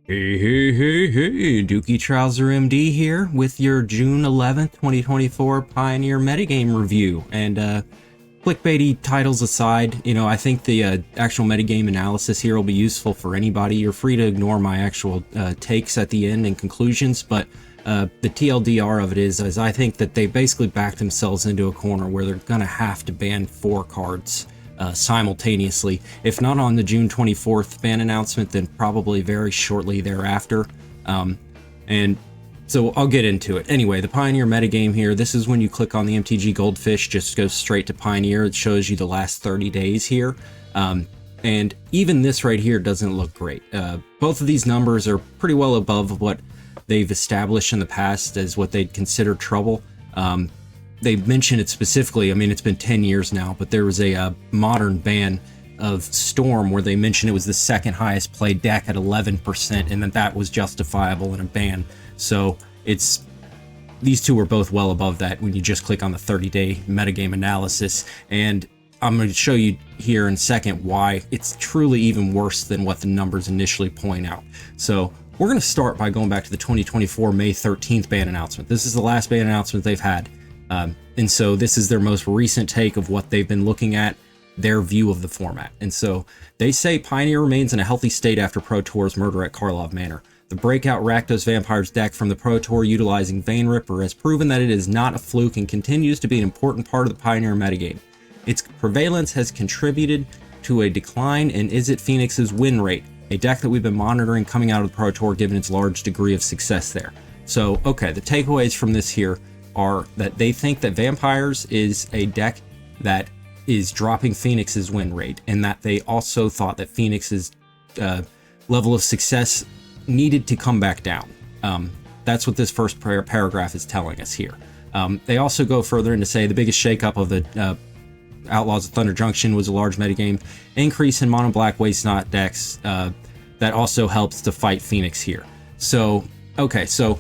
Hey, Dookie Trouser MD here with your June 11th, 2024 Pioneer Metagame review. And clickbaity titles aside, I think the actual metagame analysis here will be useful for anybody. You're free to ignore my actual takes at the end and conclusions, but the TLDR of it is I think that they basically backed themselves into a corner where they're going to have to ban 4 cards simultaneously, if not on the June 24th ban announcement, then probably very shortly thereafter. And so I'll get into it. Anyway, the Pioneer metagame here, this is when you click on the MTG Goldfish, just goes straight to Pioneer. It shows you the last 30 days here. And even this right here doesn't look great. Both of these numbers are pretty well above what they've established in the past as what they'd consider trouble. They mention it specifically. I mean, it's been 10 years now, but there was a modern ban of Storm where they mentioned it was the second highest played deck at 11%, and that was justifiable in a ban. So these two are both well above that when you just click on the 30-day metagame analysis. And I'm going to show you here in a second why it's truly even worse than what the numbers initially point out. So we're going to start by going back to the 2024 May 13th ban announcement. This is the last ban announcement they've had. And so this is their most recent take of what they've been looking at, their view of the format. And so they say Pioneer remains in a healthy state after Pro Tour's murder at Karlov Manor. The breakout Rakdos Vampires deck from the Pro Tour utilizing Vein Ripper has proven that it is not a fluke and continues to be an important part of the Pioneer metagame. Its prevalence has contributed to a decline in Izzet Phoenix's win rate, a deck that we've been monitoring coming out of the Pro Tour given its large degree of success there. So, okay, the takeaways from this here are that they think that Vampires is a deck that is dropping Phoenix's win rate, and that they also thought that Phoenix's level of success needed to come back down. That's what this first paragraph is telling us here. They also go further in to say the biggest shakeup of the Outlaws of Thunder Junction was a large metagame increase in mono black waste not decks that also helps to fight Phoenix here. So, okay, so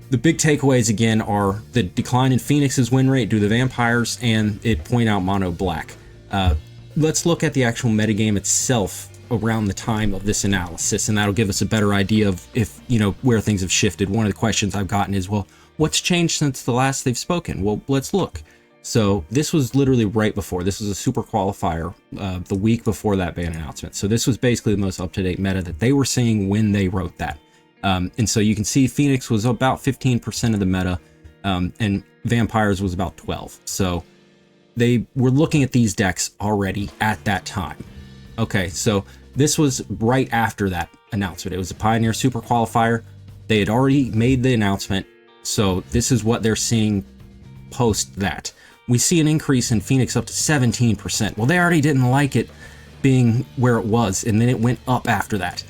the big takeaways again are the decline in Phoenix's win rate due to the Vampires, and it point out mono black. Let's look at the actual metagame itself around the time of this analysis, and that'll give us a better idea of if, where things have shifted. One of the questions I've gotten is, well, what's changed since the last they've spoken? Well, let's look. So this was literally right before. This was a super qualifier the week before that ban announcement. So this was basically the most up-to-date meta that they were seeing when they wrote that. And so you can see Phoenix was about 15% of the meta, and Vampires was about 12. So they were looking at these decks already at that time. Okay, so this was right after that announcement. It was a Pioneer Super Qualifier. They had already made the announcement, so this is what they're seeing post that. We see an increase in Phoenix up to 17%. Well, they already didn't like it being where it was, and then it went up after that.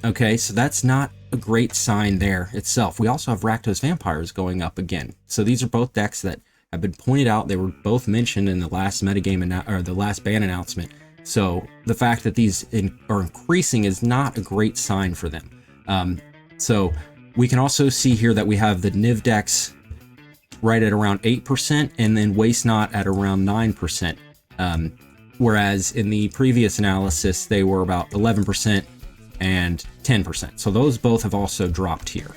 Okay, so that's not a great sign there itself. We also have Rakdos Vampires going up again. So these are both decks that have been pointed out. They were both mentioned in the last metagame or the last ban announcement. So the fact that these are increasing is not a great sign for them. So we can also see here that we have the Niv decks right at around 8%, and then Waste Not at around 9%. Whereas in the previous analysis, they were about 11% and 10%. So those both have also dropped here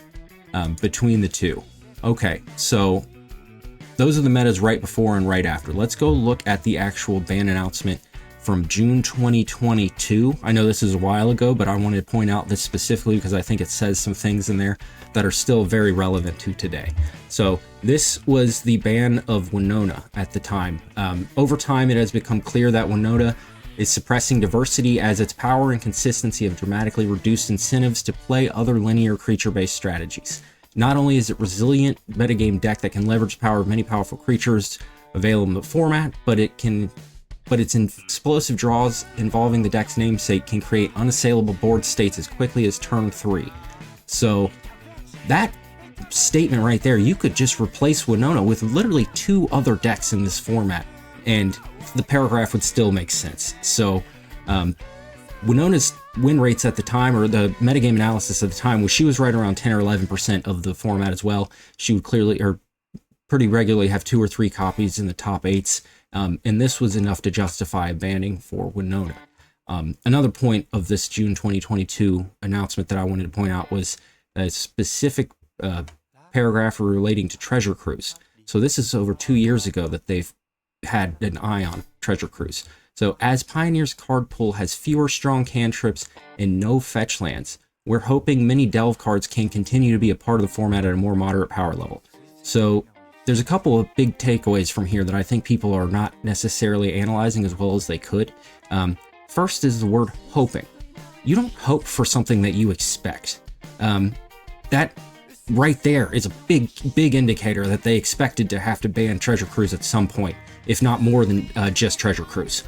between the two. Okay, so those are the metas right before and right after. Let's go look at the actual ban announcement from June 2022. I know this is a while ago, but I wanted to point out this specifically because I think it says some things in there that are still very relevant to today. So this was the ban of Winona at the time. Over time, it has become clear that Winona is suppressing diversity as its power and consistency have dramatically reduced incentives to play other linear creature-based strategies. Not only is it a resilient metagame deck that can leverage the power of many powerful creatures available in the format, but its explosive draws involving the deck's namesake can create unassailable board states as quickly as turn 3. So that statement right there, you could just replace Winona with literally 2 other decks in this format, and the paragraph would still make sense. So Winona's win rates at the time, or the metagame analysis at the time, was she was right around 10 or 11% of the format as well. She would clearly, or pretty regularly, have 2 or 3 copies in the top 8s. And this was enough to justify banning for Winona. Another point of this June 2022 announcement that I wanted to point out was a specific paragraph relating to Treasure Cruise. So this is over 2 years ago that they've had an eye on Treasure Cruise. So as Pioneer's card pool has fewer strong cantrips and no fetch lands, we're hoping mini delve cards can continue to be a part of the format at a more moderate power level. So there's a couple of big takeaways from here that I think people are not necessarily analyzing as well as they could. First is the word hoping. You don't hope for something that you expect. That right there is a big indicator that they expected to have to ban Treasure Cruise at some point, if not more than just Treasure Cruise.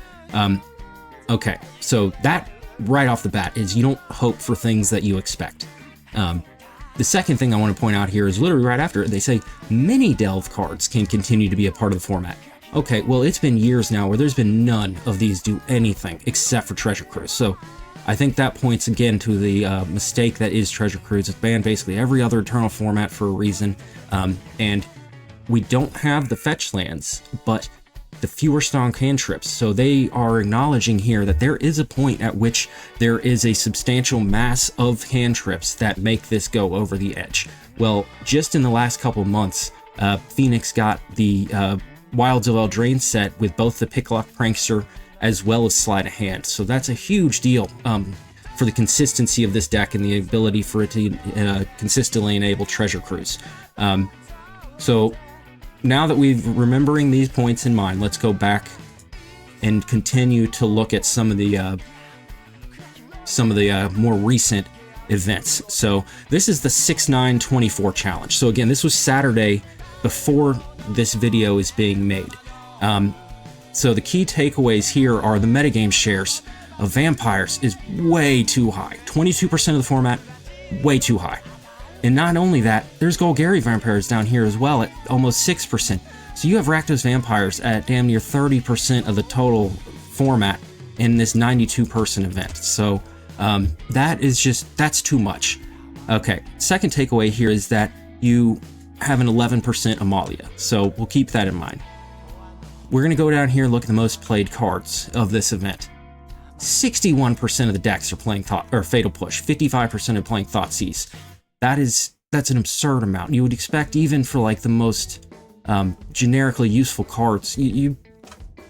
Okay, so that right off the bat is you don't hope for things that you expect. The second thing I want to point out here is literally right after they say mini delve cards can continue to be a part of the format. Okay, well, it's been years now where there's been none of these do anything except for Treasure Cruise. So I think that points again to the mistake that is Treasure Cruise. It's banned basically every other Eternal format for a reason. And we don't have the fetch lands, but the fewer strong cantrips. So they are acknowledging here that there is a point at which there is a substantial mass of cantrips that make this go over the edge. Well, just in the last couple months, Phoenix got the Wilds of Eldraine set with both the Picklock Prankster as well as Sleight of Hand. So that's a huge deal for the consistency of this deck and the ability for it to consistently enable Treasure Cruise. So now that we've remembering these points in mind, let's go back and continue to look at some of the more recent events. So this is the 6/9/24 challenge. So again, this was Saturday before this video is being made. So the key takeaways here are the metagame shares of vampires is way too high. 22% of the format, way too high. And not only that, there's Golgari vampires down here as well at almost 6%. So you have Rakdos vampires at damn near 30% of the total format in this 92-person event. So that's too much. Okay, second takeaway here is that you have an 11% Amalia. So we'll keep that in mind. We're going to go down here and look at the most played cards of this event. 61% of the decks are playing Fatal Push. 55% are playing Thoughtseize. That's an absurd amount. You would expect even for like the most generically useful cards, you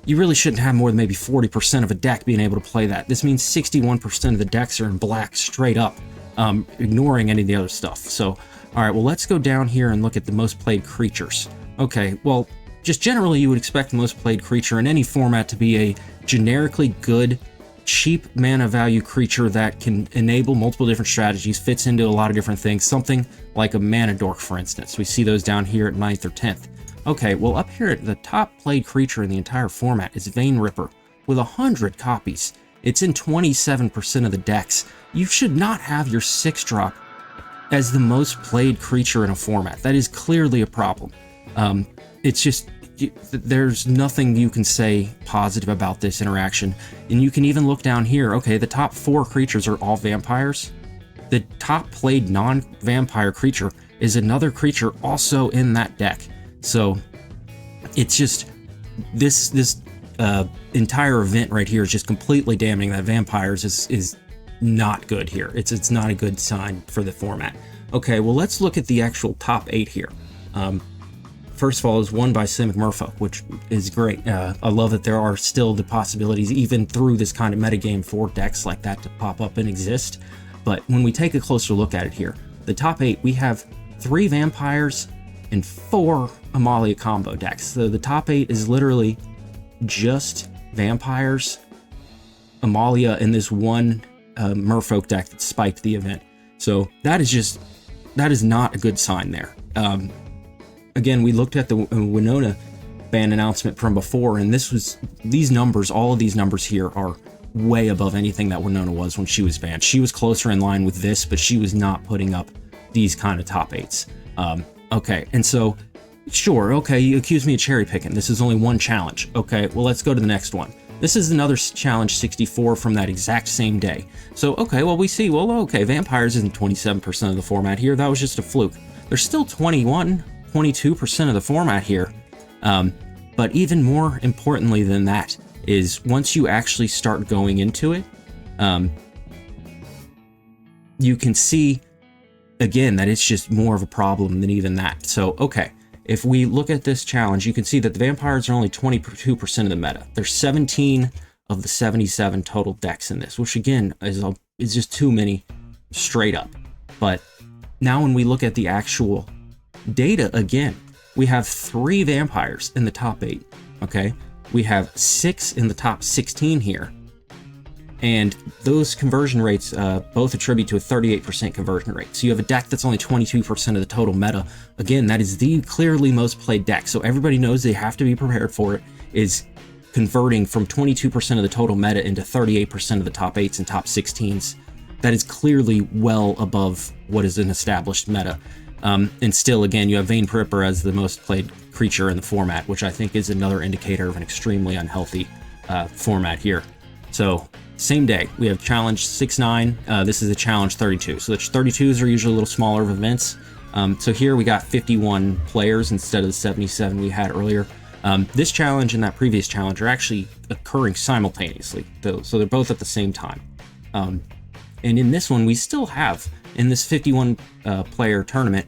really shouldn't have more than maybe 40% of a deck being able to play that. This means 61% of the decks are in black straight up, ignoring any of the other stuff. So, all right, well, let's go down here and look at the most played creatures. Okay, well, just generally you would expect the most played creature in any format to be a generically good, cheap mana value creature that can enable multiple different strategies, fits into a lot of different things, something like a Mana Dork, for instance. We see those down here at 9th or 10th. Okay, well, up here, the top played creature in the entire format is Vein Ripper with 100 copies. It's in 27% of the decks. You should not have your 6-drop as the most played creature in a format. That is clearly a problem. It's just, there's nothing you can say positive about this interaction. And you can even look down here. Okay, the top 4 creatures are all vampires. The top played non-vampire creature is another creature also in that deck. So it's just this entire event right here is just completely damning that vampires is not good here. It's not a good sign for the format. Okay, well, let's look at the actual top 8 here. First of all, is won by Simic Merfolk, which is great. I love that there are still the possibilities, even through this kind of metagame, for decks like that to pop up and exist. But when we take a closer look at it here, the top 8, we have 3 vampires and 4 Amalia combo decks. So the top 8 is literally just vampires, Amalia, and this one Merfolk deck that spiked the event. So that is not a good sign there. Again, we looked at the Winona ban announcement from before, and these numbers, all of these numbers here are way above anything that Winona was when she was banned. She was closer in line with this, but she was not putting up these kind of top 8s. Okay, and so, sure, okay, you accuse me of cherry picking. This is only one challenge. Okay, well, let's go to the next one. This is another challenge 64 from that exact same day. So, okay, well, we see, well, okay, vampires isn't 27% of the format here. That was just a fluke. There's still 22% of the format here. But even more importantly than that is once you actually start going into it, You can see, again, that it's just more of a problem than even that. So, okay, if we look at this challenge, you can see that the vampires are only 22% of the meta. There's 17 of the 77 total decks in this, which again is just too many straight up. But now when we look at the actual data again, we have 3 vampires in the top 8, okay? We have 6 in the top 16 here. And those conversion rates both attribute to a 38% conversion rate. So you have a deck that's only 22% of the total meta. Again, that is the clearly most played deck. So everybody knows they have to be prepared for it, is converting from 22% of the total meta into 38% of the top 8s and top 16s. That is clearly well above what is an established meta. And still, again, you have Vayne Ripper as the most played creature in the format, which I think is another indicator of an extremely unhealthy format here. So, same day, we have challenge 6-9. This is a challenge 32. So the 32s are usually a little smaller of events. So here we got 51 players instead of the 77 we had earlier. This challenge and that previous challenge are actually occurring simultaneously, though, so they're both at the same time. And in this one, we still have, in this 51 player tournament,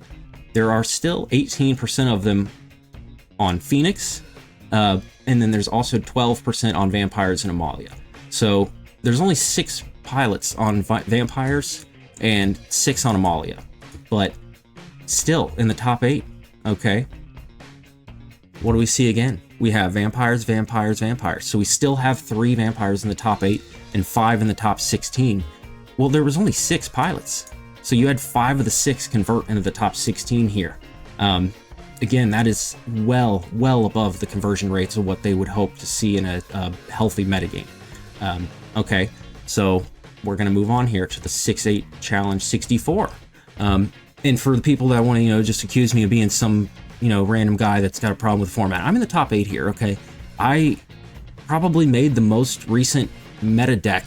there are still 18% of them on Phoenix, and then there's also 12% on Vampires and Amalia. So there's only 6 pilots on Vampires and 6 on Amalia, but still in the top 8, okay? What do we see again? We have Vampires, Vampires, Vampires. So we still have 3 Vampires in the top 8 and 5 in the top 16. Well, there was only 6 pilots. So you had 5 of the 6 convert into the top 16 here. Again, that is well above the conversion rates of what they would hope to see in a healthy metagame. Okay, so we're going to move on here to the 6-8 challenge 64. And for the people that want to, just accuse me of being some, random guy that's got a problem with the format, I'm in the top 8 here, okay? I probably made the most recent meta deck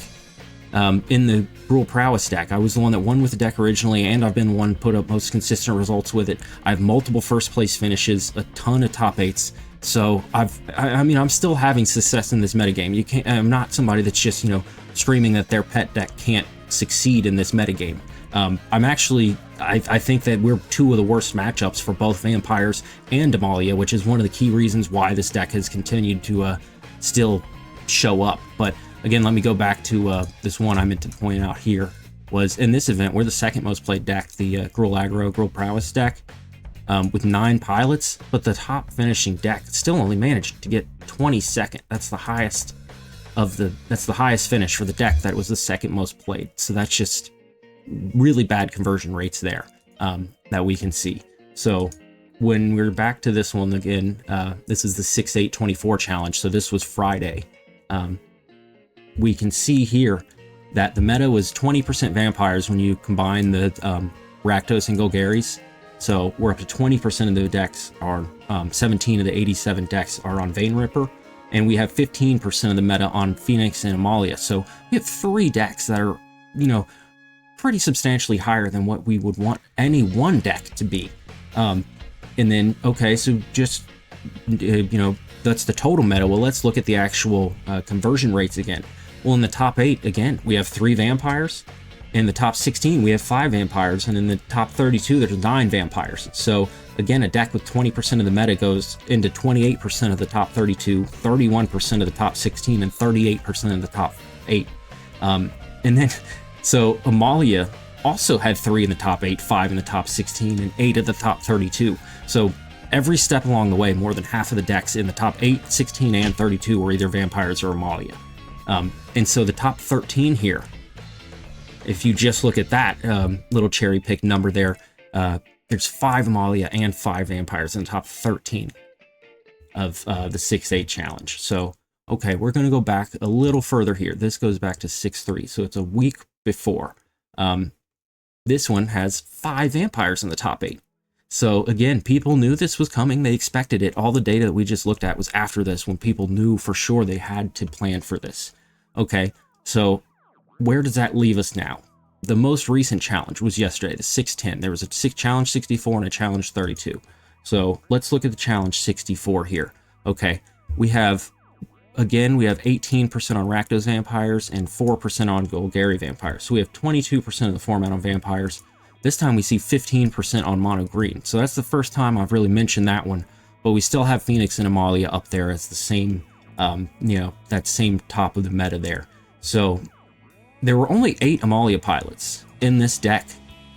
in the Rule Prowess deck. I was the one that won with the deck originally, and I've been the one put up most consistent results with it. I have multiple first place finishes, a ton of top 8s. So I'm still having success in this metagame. I'm not somebody that's just, screaming that their pet deck can't succeed in this metagame. I think that we're 2 of the worst matchups for both Vampires and Amalia, which is one of the key reasons why this deck has continued to still show up. But again, let me go back to this one I meant to point out here. Was in this event, we're the second most played deck, the Gruul Aggro, Gruul Prowess deck. With 9 pilots, but the top finishing deck still only managed to get 22nd. That's the highest finish for the deck that was the second most played. So that's just really bad conversion rates there that we can see. So when we're back to this one again, this is the 6-8-24 challenge. So this was Friday. We can see here that the meta was 20% Vampires when you combine the Rakdos and Golgaris. So we're up to 20% of the decks are, 17 of the 87 decks are on Vayne Ripper, and we have 15% of the meta on Phoenix and Amalia. So we have 3 decks that are, pretty substantially higher than what we would want any one deck to be. And then, okay, so just, that's the total meta. Well, let's look at the actual conversion rates again. Well, in the top 8, again, we have 3 Vampires. In the top 16, we have 5 Vampires, and in the top 32, there's 9 Vampires. So, again, a deck with 20% of the meta goes into 28% of the top 32, 31% of the top 16, and 38% of the top 8. And then, so Amalia also had 3 in the top 8, 5 in the top 16, and 8 of the top 32. So, every step along the way, more than half of the decks in the top 8, 16, and 32 were either Vampires or Amalia. And so the top 13 here, if you just look at that little cherry pick number there, there's 5 Amalia and 5 Vampires in the top 13 of the 6-8 challenge. So, okay, we're going to go back a little further here. This goes back to 6-3, so it's a week before. This one has 5 Vampires in the top 8. So, again, people knew this was coming. They expected it. All the data that we just looked at was after this, when people knew for sure they had to plan for this. Okay, so where does that leave us now? The most recent challenge was yesterday, the 6-10. There was a challenge 64 and a challenge 32. So let's look at the challenge 64 here. Okay, we have again, we have 18% on Rakdos vampires and 4% on Golgari vampires. So we have 22% of the format on vampires. This time we see 15% on mono green. So that's the first time I've really mentioned that one. But we still have Phoenix and Amalia up there as the same, you know, that same top of the meta there. So there were only 8 Amalia pilots in this deck,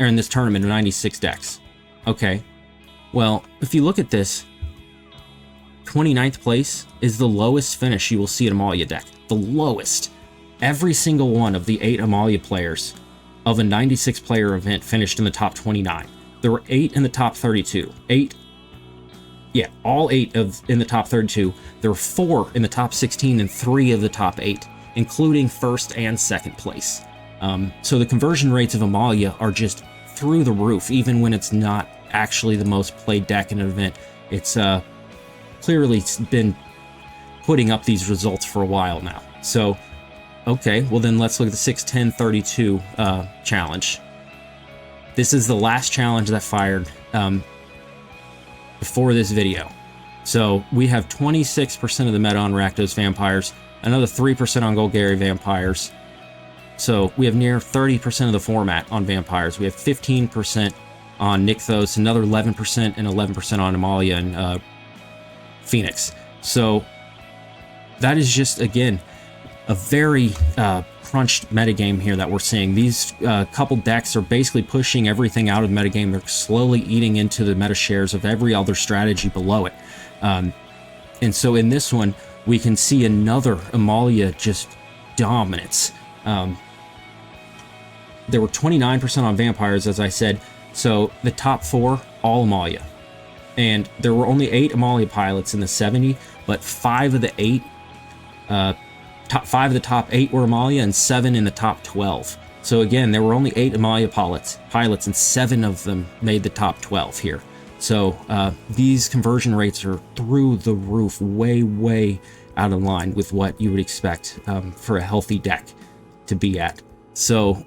or in this tournament of 96 decks. Okay, well, if you look at this, 29th place is the lowest finish you will see at Amalia deck. The lowest. Every single one of the 8 Amalia players of a 96 player event finished in the top 29. There were 8 in the top 32. 8, yeah, all 8 in the top 32. There were 4 in the top 16 and 3 of the top 8, including first and second place. So the conversion rates of Amalia are just through the roof, even when it's not actually the most played deck in an event. It's clearly been putting up these results for a while now. So, okay, well then let's look at the 6-10-32 challenge. This is the last challenge that fired before this video. So we have 26% of the meta on Rakdos vampires, another 3% on Golgari vampires. So we have near 30% of the format on vampires. We have 15% on Nykthos, another 11% and 11% on Amalia and Phoenix. So that is just, again, a very crunched metagame here that we're seeing. These couple decks are basically pushing everything out of the metagame. They're slowly eating into the meta shares of every other strategy below it. And so in this one, we can see another Amalia just dominance. There were 29% on vampires, as I said. So the top 4, all Amalia. And there were only 8 Amalia pilots in the 70, but 5 of the 8, top 5 of the top 8 were Amalia and 7 in the top 12. So again, there were only 8 Amalia pilots and 7 of them made the top 12 here. So these conversion rates are through the roof, way out of line with what you would expect for a healthy deck to be at. So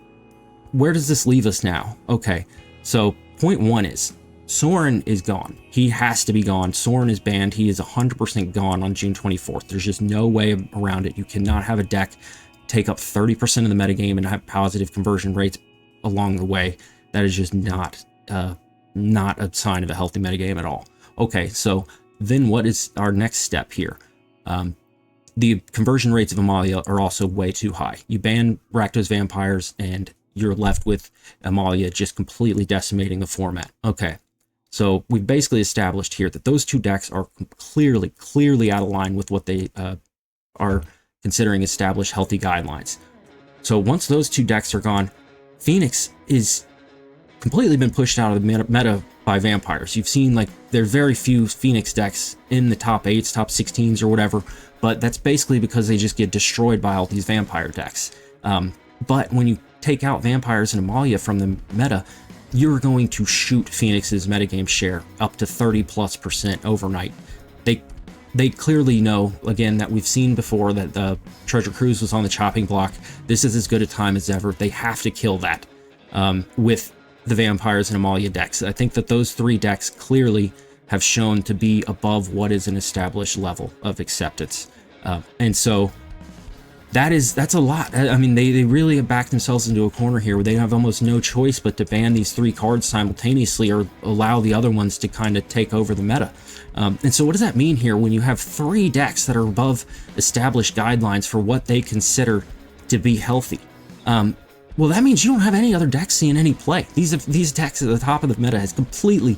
where does this leave us now? Okay, so point 1 is Soren is gone. He has to be gone. Soren is banned. He is 100% gone on June 24th. There's just no way around it. You cannot have a deck take up 30% of the metagame and have positive conversion rates along the way. That is just not a sign of a healthy metagame at all. Okay, so then what is our next step here? The conversion rates of Amalia are also way too high. You ban Rakdos vampires and you're left with Amalia just completely decimating the format. Okay, so we've basically established here that those two decks are clearly out of line with what they are considering established healthy guidelines. So once those two decks are gone, Phoenix is completely been pushed out of the meta by vampires. You've seen, like, there are very few Phoenix decks in the top 8s, top 16s or whatever, but that's basically because they just get destroyed by all these vampire decks. But when you take out vampires and Amalia from the meta, you're going to shoot Phoenix's metagame share up to 30+% overnight. They clearly know, again, that we've seen before that the Treasure Cruise was on the chopping block. This is as good a time as ever. They have to kill that with the vampires and Amalia decks. I think that those 3 decks clearly have shown to be above what is an established level of acceptance. And so that's a lot. I mean, they really have backed themselves into a corner here where they have almost no choice but to ban these 3 cards simultaneously or allow the other ones to kind of take over the meta. And so what does that mean here when you have 3 decks that are above established guidelines for what they consider to be healthy? Well, that means you don't have any other decks seeing any play. These decks at the top of the meta has completely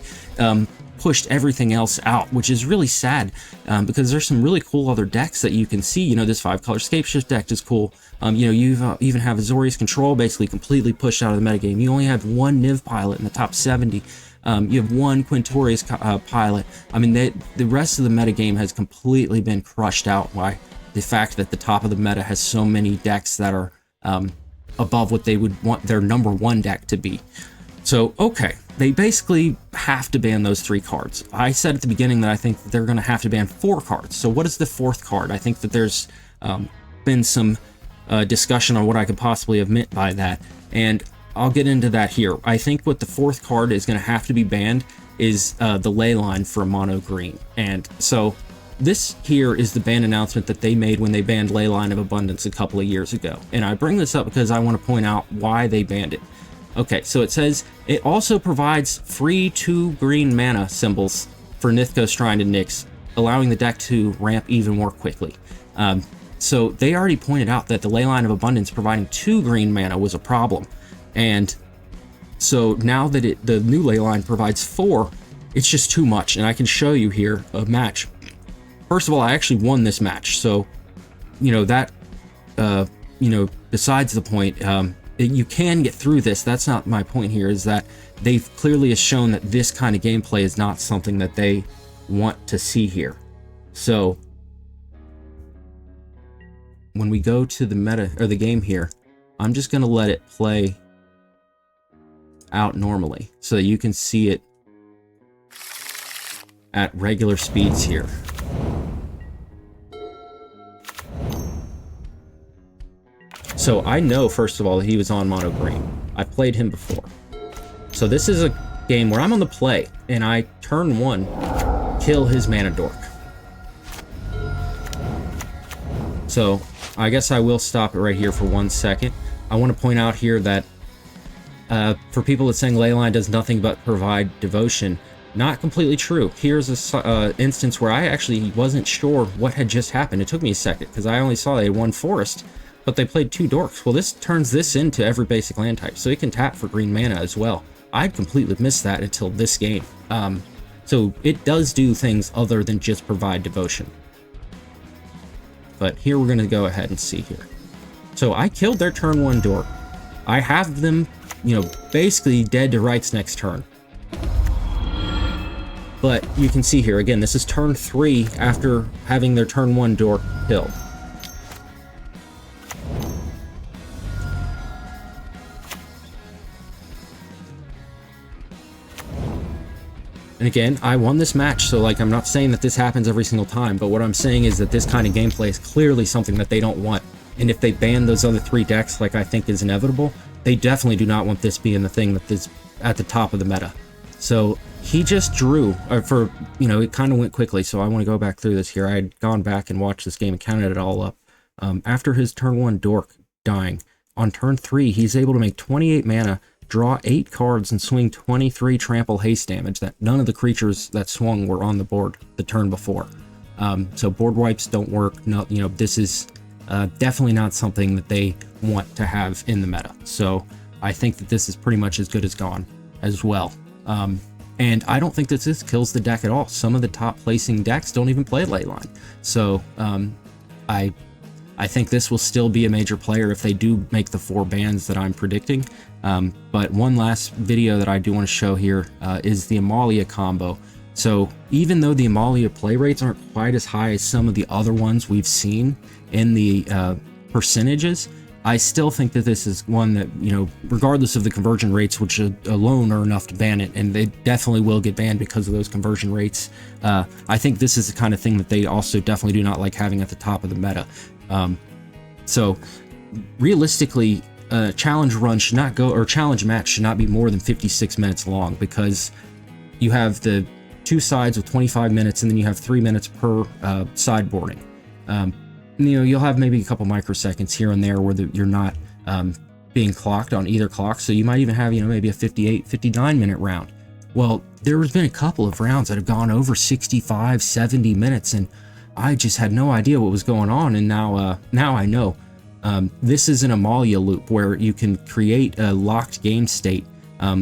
pushed everything else out, which is really sad because there's some really cool other decks that you can see. You know, this 5-color Scapeshift deck is cool. You know, you even have Azorius Control basically completely pushed out of the metagame. You only have 1 Niv pilot in the top 70. You have 1 Quintorius pilot. I mean, the rest of the metagame has completely been crushed out by the fact that the top of the meta has so many decks that are above what they would want their number 1 deck to be. So, okay, they basically have to ban those 3 cards. I said at the beginning that I think that they're going to have to ban 4 cards. So what is the 4th card? I think that there's been some discussion on what I could possibly have meant by that, and I'll get into that here. I think what the 4th card is going to have to be banned is the Leyline for mono green. And so this here is the ban announcement that they made when they banned Leyline of Abundance a couple of years ago. And I bring this up because I want to point out why they banned it. Okay, so it says, it also provides free 2 green mana symbols for Nithka Shrine and Nyx, allowing the deck to ramp even more quickly. So they already pointed out that the Leyline of Abundance providing 2 green mana was a problem. And so now that the new Leyline provides 4, it's just too much. And I can show you here a match. First of all, I actually won this match. So, that, besides the point, you can get through this. That's not my point here, is that they've clearly shown that this kind of gameplay is not something that they want to see here. So when we go to the meta or the game here, I'm just going to let it play out normally so that you can see it at regular speeds here. So I know, first of all, that he was on mono green. I played him before. So this is a game where I'm on the play, and I, turn 1, kill his mana dork. So I guess I will stop it right here for 1 second. I want to point out here that for people that saying Leyline does nothing but provide devotion, not completely true. Here's a instance where I actually wasn't sure what had just happened. It took me a second, because I only saw they had 1 forest, but they played 2 dorks. Well, this turns this into every basic land type, so it can tap for green mana as well. I'd completely missed that until this game. So it does do things other than just provide devotion. But here we're going to go ahead and see here. So I killed their turn 1 dork. I have them, basically dead to rights next turn. But you can see here, again, this is turn 3 after having their turn 1 dork killed. And again, I won this match, so I'm not saying that this happens every single time, but what I'm saying is that this kind of gameplay is clearly something that they don't want. And if they ban those other 3 decks, like I think is inevitable, they definitely do not want this being the thing that is at the top of the meta. So he just drew, it kind of went quickly, so I want to go back through this here. I had gone back and watched this game and counted it all up. After his turn 1 dork dying, on turn 3, he's able to make 28 mana, draw 8 cards, and swing 23 trample haste damage that none of the creatures that swung were on the board the turn before. So board wipes don't work. No, this is definitely not something that they want to have in the meta. So I think that this is pretty much as good as gone as well. And I don't think that this kills the deck at all. Some of the top placing decks don't even play Leyline. So I think this will still be a major player if they do make the 4 bans that I'm predicting. But one last video that I do want to show here is the Amalia combo. So even though the Amalia play rates aren't quite as high as some of the other ones we've seen in the percentages, I still think that this is one that, regardless of the conversion rates, which alone are enough to ban it, and they definitely will get banned because of those conversion rates, I think this is the kind of thing that they also definitely do not like having at the top of the meta. So realistically, challenge run should not go, or challenge match should not be more than 56 minutes long, because you have the 2 sides with 25 minutes, and then you have 3 minutes per sideboarding. You'll have maybe a couple microseconds here and there where you're not being clocked on either clock, so you might even have maybe a 58, 59 minute round. Well, there's been a couple of rounds that have gone over 65, 70 minutes, and I just had no idea what was going on, and now I know. This is an Amalia loop where you can create a locked game state.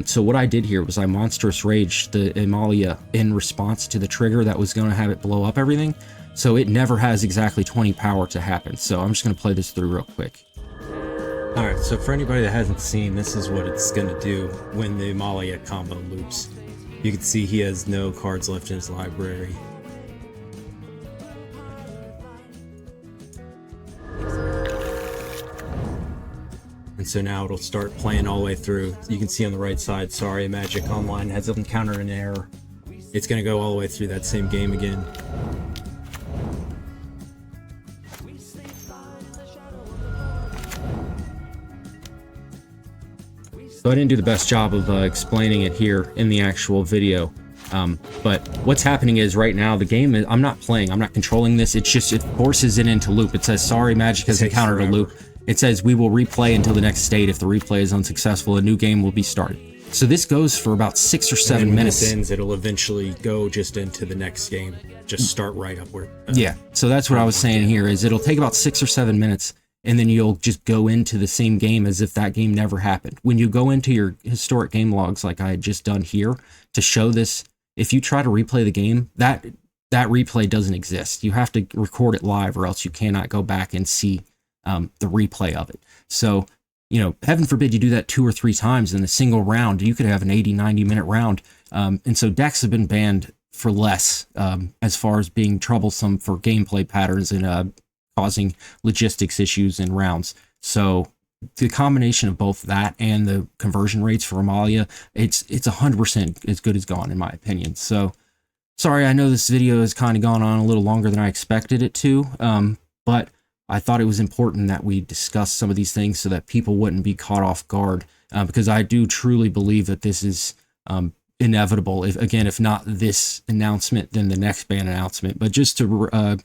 So what I did here was I monstrous raged the Amalia in response to the trigger that was going to have it blow up everything. So it never has exactly 20 power to happen. So I'm just going to play this through real quick. Alright, so for anybody that hasn't seen, this is what it's going to do when the Amalia combo loops. You can see he has no cards left in his library. And so now it'll start playing all the way through. You can see on the right side, sorry, Magic Online has encountered an error. It's going to go all the way through that same game again. So I didn't do the best job of explaining it here in the actual video. But what's happening is right now the game is, I'm not playing, I'm not controlling this. It's just, it forces it into loop. It says, sorry, Magic has encountered a loop. It says we will replay until the next state. If the replay is unsuccessful, a new game will be started. So this goes for about 6 or 7 minutes. When this ends, it'll eventually go just into the next game. Just start right up where. Yeah. So that's what I was saying here is it'll take about 6 or 7 minutes, and then you'll just go into the same game as if that game never happened. When you go into your historic game logs, like I had just done here, to show this, if you try to replay the game, that replay doesn't exist. You have to record it live, or else you cannot go back and see the replay of it. So, heaven forbid you do that 2 or 3 times in a single round. You could have an 80, 90-minute round. And so decks have been banned for less, as far as being troublesome for gameplay patterns and causing logistics issues in rounds. So the combination of both that and the conversion rates for Amalia, it's 100% as good as gone, in my opinion. So sorry, I know this video has kind of gone on a little longer than I expected it to, but I thought it was important that we discuss some of these things so that people wouldn't be caught off guard, because I do truly believe that this is inevitable. If not this announcement, then the next ban announcement. But just to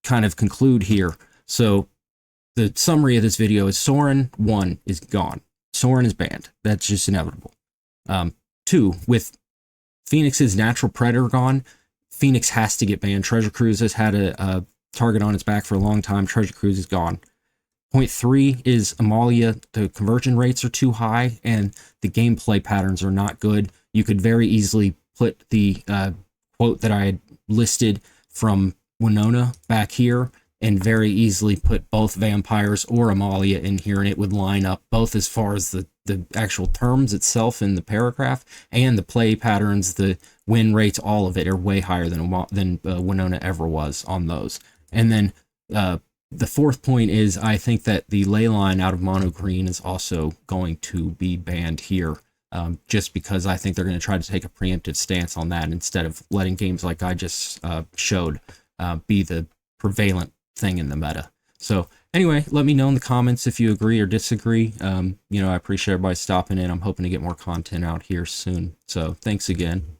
kind of conclude here, so the summary of this video is Sorin 1 is gone. Sorin is banned. That's just inevitable. 2, with Phoenix's natural predator gone, Phoenix has to get banned. Treasure Cruise has had a target on its back for a long time. Treasure Cruise is gone. Point 3 is Amalia. The conversion rates are too high and the gameplay patterns are not good. You could very easily put the quote that I had listed from Winona back here and very easily put both vampires or Amalia in here, and it would line up both as far as the actual terms itself in the paragraph and the play patterns, the win rates, all of it are way higher than Winona ever was on those. And then the 4th point is I think that the Leyline out of Monogreen is also going to be banned here, just because I think they're going to try to take a preemptive stance on that instead of letting games like I just showed be the prevalent thing in the meta. So anyway, let me know in the comments if you agree or disagree. I appreciate everybody stopping in. I'm hoping to get more content out here soon. So thanks again.